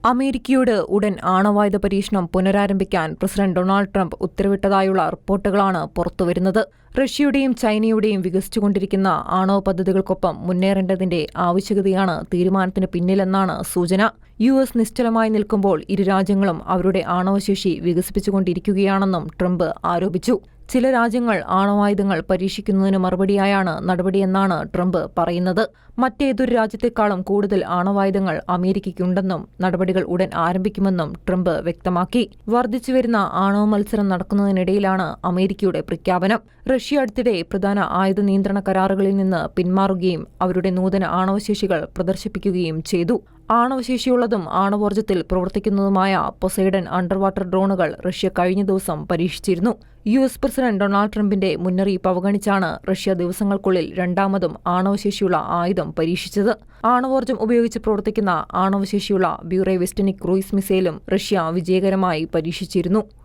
അമേരിക്കയോട് ഉടൻ ആണവായുധ പരീക്ഷണം പുനരാരംഭിക്കാൻ പ്രസിഡന്റ് ഡൊണാൾഡ് ട്രംപ് ഉത്തരവിട്ടതായുള്ള റിപ്പോർട്ടുകളാണ് പുറത്തുവരുന്നത്. റഷ്യയുടെയും ചൈനയുടെയും വികസിച്ചുകൊണ്ടിരിക്കുന്ന ആണവ പദ്ധതികൾക്കൊപ്പം മുന്നേറേണ്ടതിന്റെ ആവശ്യകതയാണ് തീരുമാനത്തിന് പിന്നിലെന്നാണ് സൂചന. യു.എസ്. നിശ്ചലമായി നിൽക്കുമ്പോൾ ഇരു രാജ്യങ്ങളും അവരുടെ ആണവശേഷി വികസിപ്പിച്ചുകൊണ്ടിരിക്കുകയാണെന്നും ട്രംപ് ആരോപിച്ചു. ചില രാജ്യങ്ങൾ ആണവായുധങ്ങൾ പരീക്ഷിക്കുന്നതിന് മറുപടിയായാണ് നടപടിയെന്നാണ് ട്രംപ് പറയുന്നത്. മറ്റേതൊരു രാജ്യത്തെക്കാളും കൂടുതൽ ആണവായുധങ്ങൾ അമേരിക്കയ്ക്കുണ്ടെന്നും നടപടികൾ ഉടൻ ആരംഭിക്കുമെന്നും ട്രംപ് വ്യക്തമാക്കി. വർദ്ധിച്ചുവരുന്ന ആണവ മത്സരം നടക്കുന്നതിനിടയിലാണ് അമേരിക്കയുടെ പ്രഖ്യാപനം. റഷ്യ അടുത്തിടെ പ്രധാന ആയുധ നിയന്ത്രണ കരാറുകളിൽ നിന്ന് പിന്മാറുകയും അവരുടെ നൂതന ആണവശേഷികൾ പ്രദർശിപ്പിക്കുകയും ചെയ്തു. ആണവശേഷിയുള്ളതും ആണവോർജ്ജത്തിൽ പ്രവർത്തിക്കുന്നതുമായ പൊസൈഡൻ അണ്ടർ വാട്ടർ ഡ്രോണുകൾ റഷ്യ കഴിഞ്ഞ ദിവസം പരീക്ഷിച്ചിരുന്നു. യു.എസ്. പ്രസിഡന്റ് ഡൊണാൾഡ് ട്രംപിന്റെ മുന്നറിയിപ്പ് അവഗണിച്ചാണ് റഷ്യ ദിവസങ്ങൾക്കുള്ളിൽ രണ്ടാമതും ആണവശേഷിയുള്ള ആയുധം പരീക്ഷിച്ചത്. ആണവോർജ്ജം ഉപയോഗിച്ച് പ്രവർത്തിക്കുന്ന ആണവശേഷിയുള്ള ബ്യൂറേവിസ്റ്റനിക് ക്രൂയിസ് മിസൈലും റഷ്യ വിജയകരമായി പരീക്ഷിച്ചിരുന്നു.